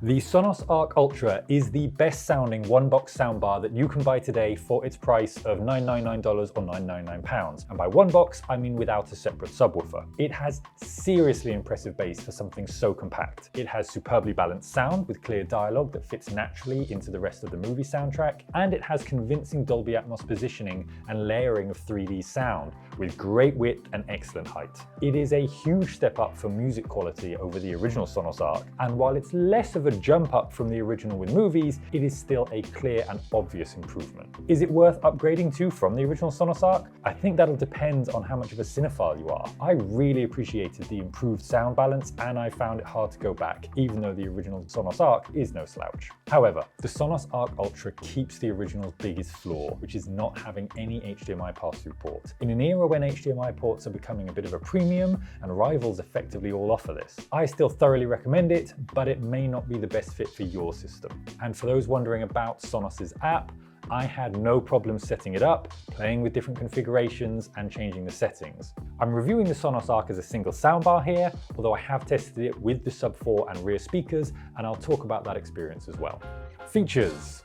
The Sonos Arc Ultra is the best sounding one-box soundbar that you can buy today for its price of $999 or £999. And by one box, I mean without a separate subwoofer. It has seriously impressive bass for something so compact. It has superbly balanced sound with clear dialogue that fits naturally into the rest of the movie soundtrack, and it has convincing Dolby Atmos positioning and layering of 3D sound with great width and excellent height. It is a huge step up for music quality over the original Sonos Arc, and while it's less of a jump up from the original with movies, it is still a clear and obvious improvement. Is it worth upgrading to from the original Sonos Arc? I think that'll depend on how much of a cinephile you are. I really appreciated the improved sound balance, and I found it hard to go back, even though the original Sonos Arc is no slouch. However, the Sonos Arc Ultra keeps the original's biggest flaw, which is not having any HDMI pass-through port. In an era when HDMI ports are becoming a bit of a premium, and rivals effectively all offer this. I still thoroughly recommend it, but it may not be the best fit for your system. And for those wondering about Sonos's app, I had no problem setting it up, playing with different configurations and changing the settings. I'm reviewing the Sonos Arc as a single soundbar here, although I have tested it with the sub 4 and rear speakers, and I'll talk about that experience as well. Features.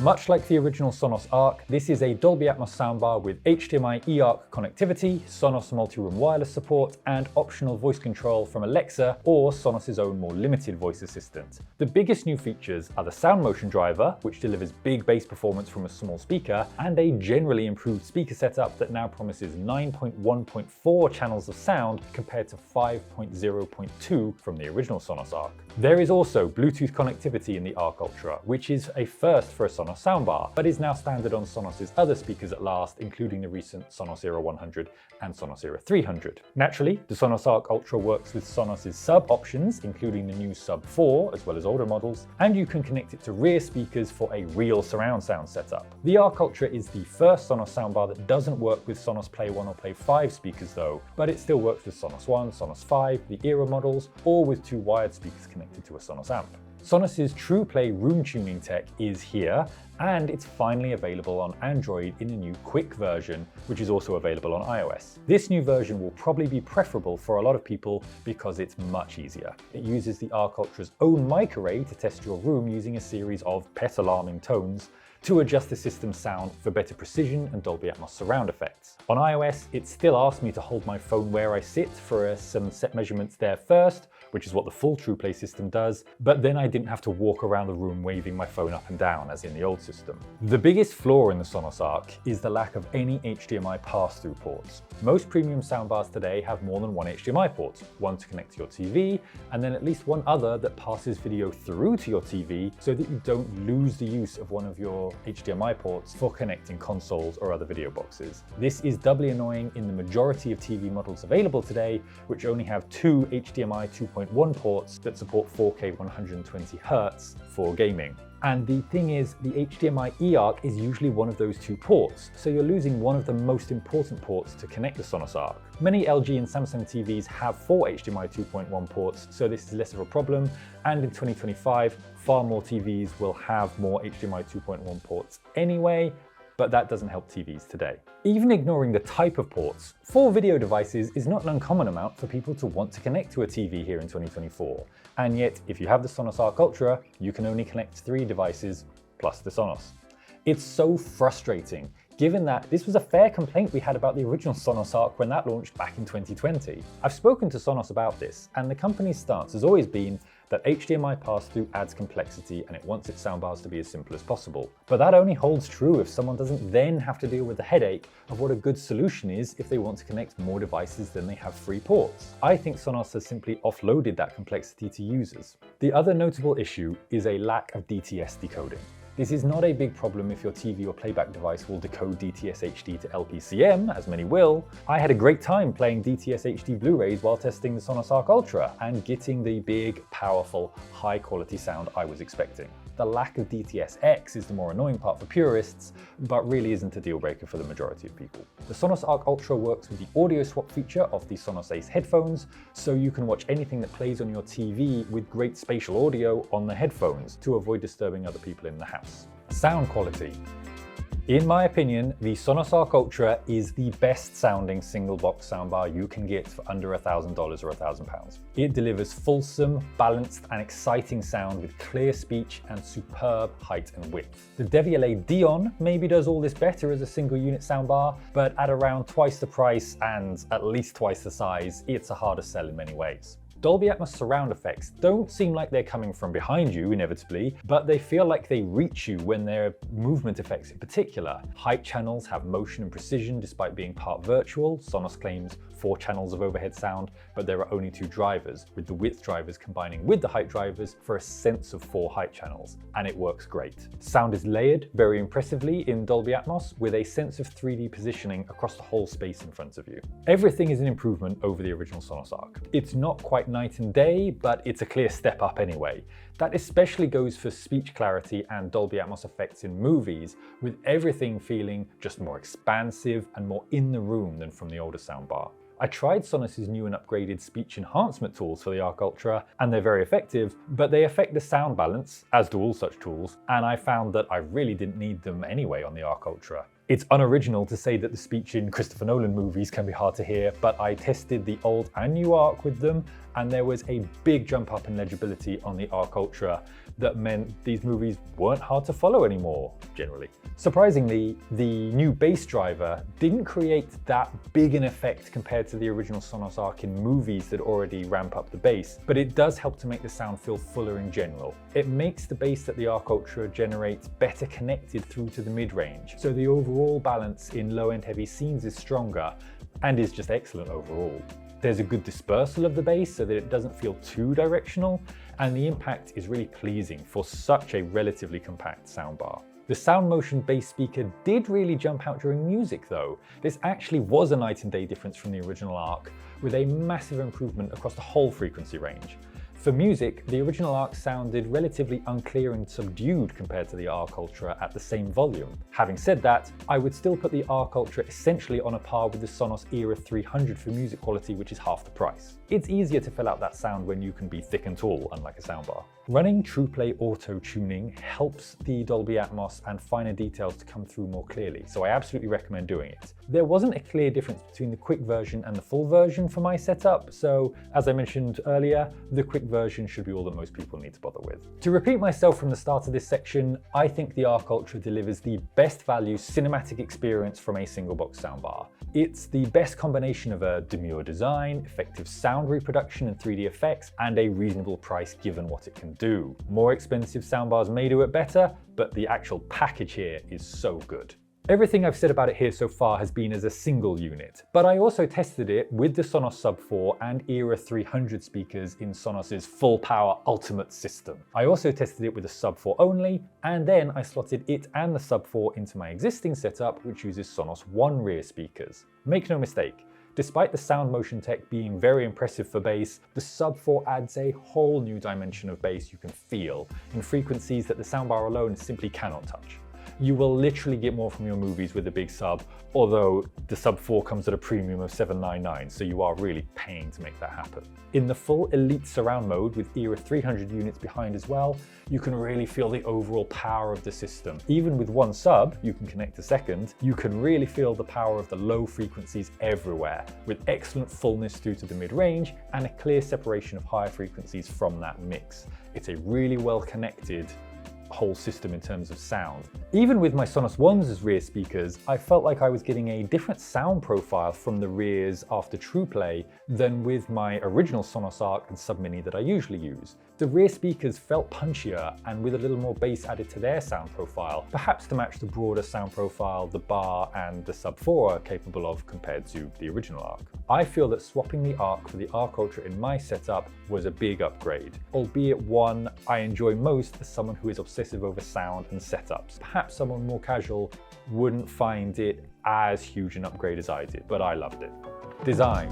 Much like the original Sonos Arc, this is a Dolby Atmos soundbar with HDMI eARC connectivity, Sonos multi-room wireless support, and optional voice control from Alexa or Sonos's own more limited voice assistant. The biggest new features are the Sound Motion driver, which delivers big bass performance from a small speaker, and a generally improved speaker setup that now promises 9.1.4 channels of sound compared to 5.0.2 from the original Sonos Arc. There is also Bluetooth connectivity in the Arc Ultra, which is a first for a Sonos soundbar, but is now standard on Sonos's other speakers at last, including the recent Sonos Era 100 and Sonos Era 300. Naturally, the Sonos Arc Ultra works with Sonos's sub options, including the new Sub 4 as well as older models, and you can connect it to rear speakers for a real surround sound setup. The Arc Ultra is the first Sonos soundbar that doesn't work with Sonos Play 1 or Play 5 speakers though, but it still works with Sonos 1, Sonos 5, the Era models, or with two wired speakers connected to a Sonos amp. Sonos's TruePlay room tuning tech is here, and it's finally available on Android in a new Quick version, which is also available on iOS. This new version will probably be preferable for a lot of people because it's much easier. It uses the Arc Ultra's own mic array to test your room using a series of pet alarming tones to adjust the system's sound for better precision and Dolby Atmos surround effects. On iOS, it still asks me to hold my phone where I sit for some set measurements there first, which is what the full TruePlay system does, but then I didn't have to walk around the room waving my phone up and down as in the old system. The biggest flaw in the Sonos Arc is the lack of any HDMI pass-through ports. Most premium soundbars today have more than one HDMI port, one to connect to your TV, and then at least one other that passes video through to your TV so that you don't lose the use of one of your HDMI ports for connecting consoles or other video boxes. This is doubly annoying in the majority of TV models available today, which only have two HDMI 2.1 ports that support 4K 120Hz for gaming. And the thing is, the HDMI eARC is usually one of those two ports, so you're losing one of the most important ports to connect the Sonos Arc. Many LG and Samsung TVs have 4 HDMI 2.1 ports, so this is less of a problem, and in 2025, far more TVs will have more HDMI 2.1 ports anyway, but that doesn't help TVs today. Even ignoring the type of ports, 4 video devices is not an uncommon amount for people to want to connect to a TV here in 2024. And yet, if you have the Sonos Arc Ultra, you can only connect 3 devices plus the Sonos. It's so frustrating, given that this was a fair complaint we had about the original Sonos Arc when that launched back in 2020. I've spoken to Sonos about this, and the company's stance has always been that HDMI pass-through adds complexity and it wants its soundbars to be as simple as possible. But that only holds true if someone doesn't then have to deal with the headache of what a good solution is if they want to connect more devices than they have 3 ports. I think Sonos has simply offloaded that complexity to users. The other notable issue is a lack of DTS decoding. This is not a big problem if your TV or playback device will decode DTS HD to LPCM, as many will. I had a great time playing DTS HD Blu-rays while testing the Sonos Arc Ultra and getting the big, powerful, high-quality sound I was expecting. The lack of DTS-X is the more annoying part for purists, but really isn't a deal breaker for the majority of people. The Sonos Arc Ultra works with the audio swap feature of the Sonos Ace headphones, so you can watch anything that plays on your TV with great spatial audio on the headphones to avoid disturbing other people in the house. Sound quality. In my opinion, the Sonos Arc Ultra is the best sounding single box soundbar you can get for under $1,000 or £1,000. It delivers fulsome, balanced and exciting sound with clear speech and superb height and width. The Devialet Dion maybe does all this better as a single unit soundbar, but at around twice the price and at least twice the size, it's a harder sell in many ways. Dolby Atmos surround effects don't seem like they're coming from behind you, inevitably, but they feel like they reach you when they're movement effects in particular. Height channels have motion and precision despite being part virtual. Sonos claims 4 channels of overhead sound, but there are only 2 drivers, with the width drivers combining with the height drivers for a sense of 4 height channels, and it works great. Sound is layered very impressively in Dolby Atmos with a sense of 3D positioning across the whole space in front of you. Everything is an improvement over the original Sonos Arc. It's not quite night and day, but it's a clear step up anyway. That especially goes for speech clarity and Dolby Atmos effects in movies, with everything feeling just more expansive and more in the room than from the older soundbar. I tried Sonos' new and upgraded speech enhancement tools for the Arc Ultra, and they're very effective, but they affect the sound balance, as do all such tools, and I found that I really didn't need them anyway on the Arc Ultra. It's unoriginal to say that the speech in Christopher Nolan movies can be hard to hear, but I tested the old and new Arc with them, and there was a big jump up in legibility on the Arc Ultra that meant these movies weren't hard to follow anymore, generally. Surprisingly, the new bass driver didn't create that big an effect compared to the original Sonos Arc in movies that already ramp up the bass, but it does help to make the sound feel fuller in general. It makes the bass that the Arc Ultra generates better connected through to the mid-range, so the overall balance in low-end heavy scenes is stronger and is just excellent overall. There's a good dispersal of the bass so that it doesn't feel too directional, and the impact is really pleasing for such a relatively compact soundbar. The Sound Motion bass speaker did really jump out during music though. This actually was a night and day difference from the original Arc, with a massive improvement across the whole frequency range. For music, the original Arc sounded relatively unclear and subdued compared to the Arc Ultra at the same volume. Having said that, I would still put the Arc Ultra essentially on a par with the Sonos Era 300 for music quality, which is half the price. It's easier to fill out that sound when you can be thick and tall, unlike a soundbar. Running TruePlay auto tuning helps the Dolby Atmos and finer details to come through more clearly, so I absolutely recommend doing it. There wasn't a clear difference between the quick version and the full version for my setup, so as I mentioned earlier, the quick version should be all that most people need to bother with. To repeat myself from the start of this section, I think the Arc Ultra delivers the best value cinematic experience from a single box soundbar. It's the best combination of a demure design, effective sound reproduction and 3D effects, and a reasonable price given what it can do. More expensive soundbars may do it better, but the actual package here is so good. Everything I've said about it here so far has been as a single unit, but I also tested it with the Sonos Sub 4 and Era 300 speakers in Sonos's full power ultimate system. I also tested it with the Sub 4 only, and then I slotted it and the Sub 4 into my existing setup, which uses Sonos One rear speakers. Make no mistake, despite the Sound Motion tech being very impressive for bass, the Sub 4 adds a whole new dimension of bass you can feel in frequencies that the soundbar alone simply cannot touch. You will literally get more from your movies with a big sub, although the Sub 4 comes at a premium of $799, so you are really paying to make that happen. In the full Elite surround mode with Era 300 units behind as well, you can really feel the overall power of the system. Even with one sub, you can connect a second, you can really feel the power of the low frequencies everywhere, with excellent fullness through to the mid-range and a clear separation of higher frequencies from that mix. It's a really well connected whole system in terms of sound. Even with my Sonos Ones as rear speakers, I felt like I was getting a different sound profile from the rears after TruePlay than with my original Sonos Arc and Sub Mini that I usually use. The rear speakers felt punchier and with a little more bass added to their sound profile, perhaps to match the broader sound profile the Bar and the Sub 4 are capable of compared to the original Arc. I feel that swapping the Arc for the Arc Ultra in my setup was a big upgrade, albeit one I enjoy most as someone who is obsessive over sound and setups. Perhaps someone more casual wouldn't find it as huge an upgrade as I did, but I loved it. Design.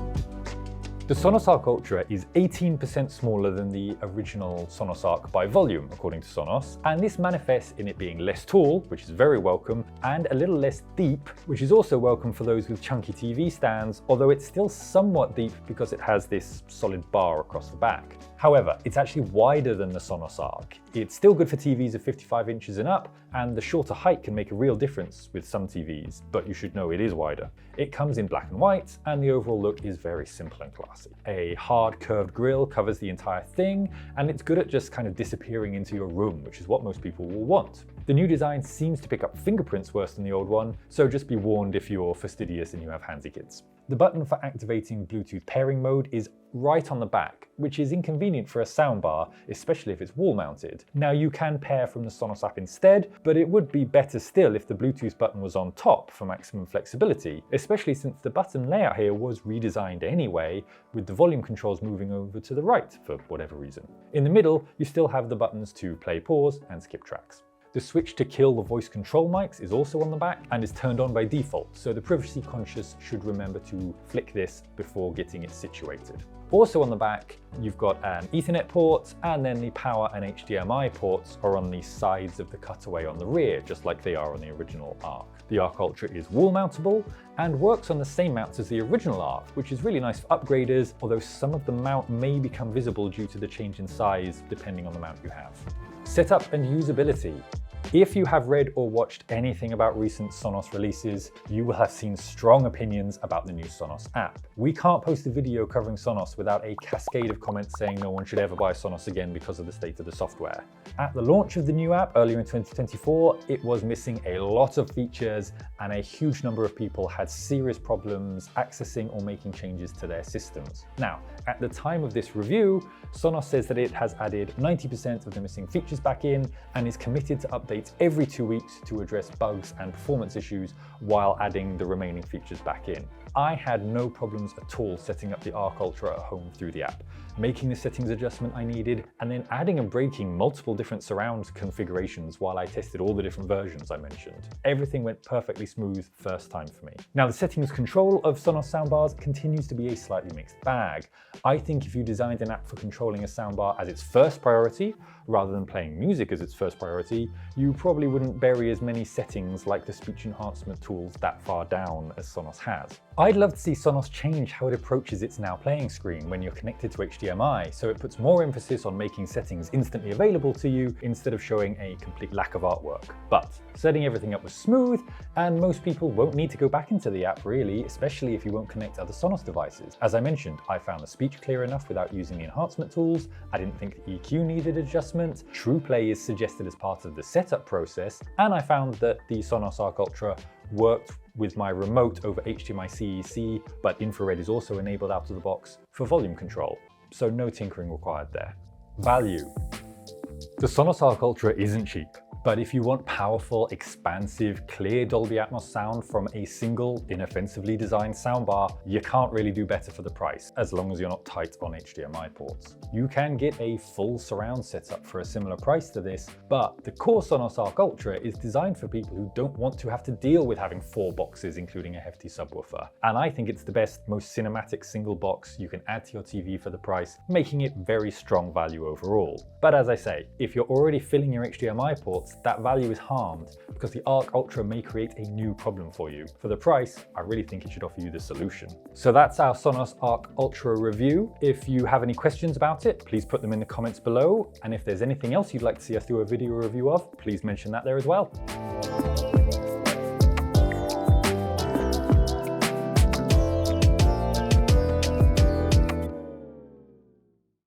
The The Sonos Arc Ultra is 18% smaller than the original Sonos Arc by volume, according to Sonos, and this manifests in it being less tall, which is very welcome, and a little less deep, which is also welcome for those with chunky TV stands, although it's still somewhat deep because it has this solid bar across the back. However, it's actually wider than the Sonos Arc. It's still good for TVs of 55 inches and up, and the shorter height can make a real difference with some TVs, but you should know it is wider. It comes in black and white, and the overall look is very simple and classy. A hard curved grille covers the entire thing, and it's good at just kind of disappearing into your room, which is what most people will want. The new design seems to pick up fingerprints worse than the old one, so just be warned if you're fastidious and you have handsy kids. The button for activating Bluetooth pairing mode is right on the back, which is inconvenient for a soundbar, especially if it's wall mounted. Now you can pair from the Sonos app instead, but it would be better still if the Bluetooth button was on top for maximum flexibility, especially since the button layout here was redesigned anyway, with the volume controls moving over to the right for whatever reason. In the middle, you still have the buttons to play, pause, and skip tracks. The switch to kill the voice control mics is also on the back and is turned on by default, so the privacy conscious should remember to flick this before getting it situated. Also on the back, you've got an Ethernet port, and then the power and HDMI ports are on the sides of the cutaway on the rear, just like they are on the original Arc. The Arc Ultra is wall mountable and works on the same mounts as the original Arc, which is really nice for upgraders, although some of the mount may become visible due to the change in size depending on the mount you have. Setup and usability. If you have read or watched anything about recent Sonos releases, you will have seen strong opinions about the new Sonos app. We can't post a video covering Sonos without a cascade of comments saying no one should ever buy Sonos again because of the state of the software. At the launch of the new app earlier in 2024, it was missing a lot of features, and a huge number of people had serious problems accessing or making changes to their systems. Now, at the time of this review, Sonos says that it has added 90% of the missing features back in and is committed to updates every 2 weeks to address bugs and performance issues while adding the remaining features back in. I had no problems at all setting up the Arc Ultra at home through the app, making the settings adjustment I needed, and then adding and breaking multiple different surround configurations while I tested all the different versions I mentioned. Everything went perfectly smooth first time for me. Now, the settings control of Sonos soundbars continues to be a slightly mixed bag. I think if you designed an app for controlling a soundbar as its first priority, rather than playing music as its first priority, you probably wouldn't bury as many settings like the speech enhancement tools that far down as Sonos has. I'd love to see Sonos change how it approaches its Now Playing screen when you're connected to HDMI, so it puts more emphasis on making settings instantly available to you instead of showing a complete lack of artwork. But setting everything up was smooth, and most people won't need to go back into the app really, especially if you won't connect other Sonos devices. As I mentioned, I found the speech clear enough without using the enhancement tools. I didn't think the EQ needed adjustment. True Play is suggested as part of the setup process, and I found that the Sonos Arc Ultra worked with my remote over HDMI CEC, but infrared is also enabled out of the box for volume control, so no tinkering required there. Value. The Sonos Arc Ultra isn't cheap, but if you want powerful, expansive, clear Dolby Atmos sound from a single, inoffensively designed soundbar, you can't really do better for the price, as long as you're not tight on HDMI ports. You can get a full surround setup for a similar price to this, but the core Sonos Arc Ultra is designed for people who don't want to have to deal with having 4 boxes, including a hefty subwoofer. And I think it's the best, most cinematic single box you can add to your TV for the price, making it very strong value overall. But as I say, if you're already filling your HDMI ports, that value is harmed because the Arc Ultra may create a new problem for you. For the price, I really think it should offer you the solution. So that's our Sonos Arc Ultra review. If you have any questions about it, please put them in the comments below. And if there's anything else you'd like to see us do a video review of, please mention that there as well.